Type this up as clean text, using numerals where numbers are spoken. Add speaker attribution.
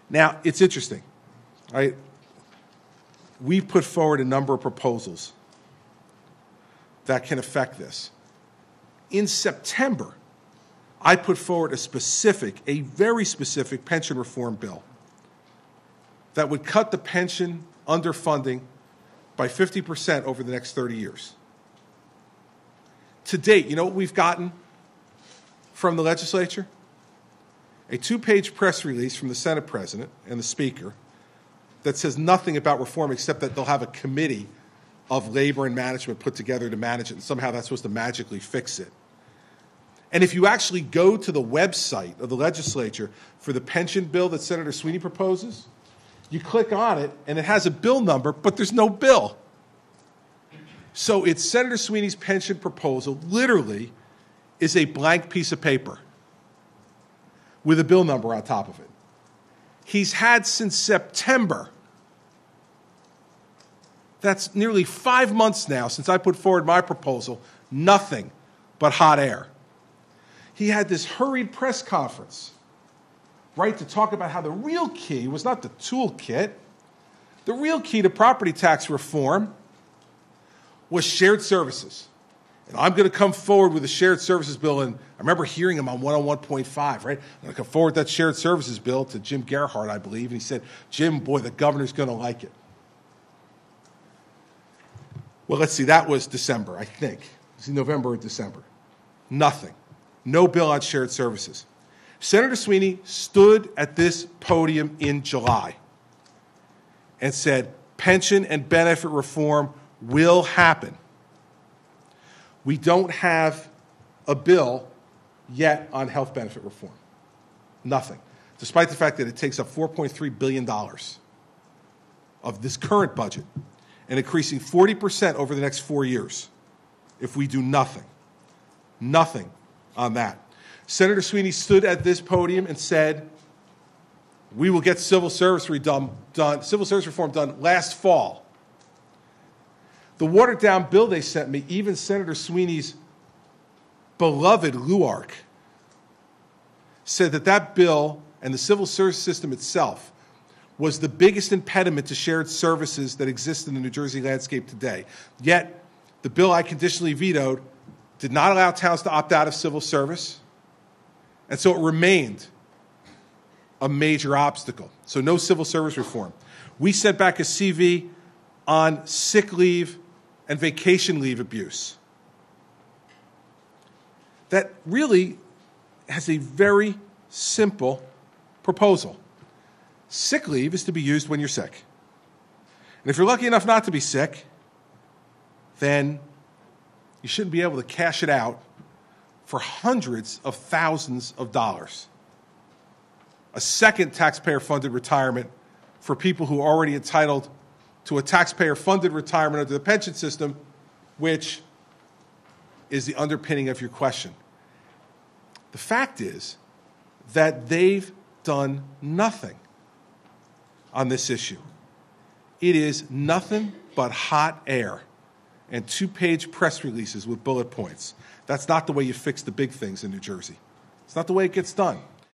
Speaker 1: Now, it's interesting, right? We've put forward a number of proposals that can affect this. In September, I put forward a very specific pension reform bill that would cut the pension underfunding by 50% over the next 30 years. To date, you know what we've gotten from the legislature? A 2-page press release from the Senate President and the Speaker that says nothing about reform except that they'll have a committee of labor and management put together to manage it, and somehow that's supposed to magically fix it. And if you actually go to the website of the legislature for the pension bill that Senator Sweeney proposes, you click on it, and it has a bill number, but there's no bill. So it's Senator Sweeney's pension proposal literally is a blank piece of paper with a bill number on top of it. He's had since September. That's nearly 5 months now since I put forward my proposal, nothing but hot air. He had this hurried press conference, right, to talk about how the real key was not the toolkit. The real key to property tax reform was shared services. And I'm going to come forward with a shared services bill, and I remember hearing him on 101.5, right? I'm going to come forward with that shared services bill to Jim Gerhardt, I believe, and he said, Jim, boy, the governor's going to like it. Well, let's see, that was December, I think. It's November or December. Nothing. No bill on shared services. Senator Sweeney stood at this podium in July and said, pension and benefit reform will happen. We don't have a bill yet on health benefit reform. Nothing. Despite the fact that it takes up $4.3 billion of this current budget and increasing 40% over the next 4 years if we do nothing. Nothing on that. Senator Sweeney stood at this podium and said, we will get civil service reform done last fall. The watered-down bill they sent me, even Senator Sweeney's beloved LUARC, said that that bill and the civil service system itself was the biggest impediment to shared services that exist in the New Jersey landscape today. Yet, the bill I conditionally vetoed did not allow towns to opt out of civil service, and so it remained a major obstacle. So no civil service reform. We sent back a CV on sick leave and vacation leave abuse. That really has a very simple proposal. Sick leave is to be used when you're sick. And if you're lucky enough not to be sick, then you shouldn't be able to cash it out for hundreds of thousands of dollars. A second taxpayer-funded retirement for people who are already entitled to a taxpayer-funded retirement under the pension system, which is the underpinning of your question. The fact is that they've done nothing on this issue. It is nothing but hot air and 2-page press releases with bullet points. That's not the way you fix the big things in New Jersey. It's not the way it gets done.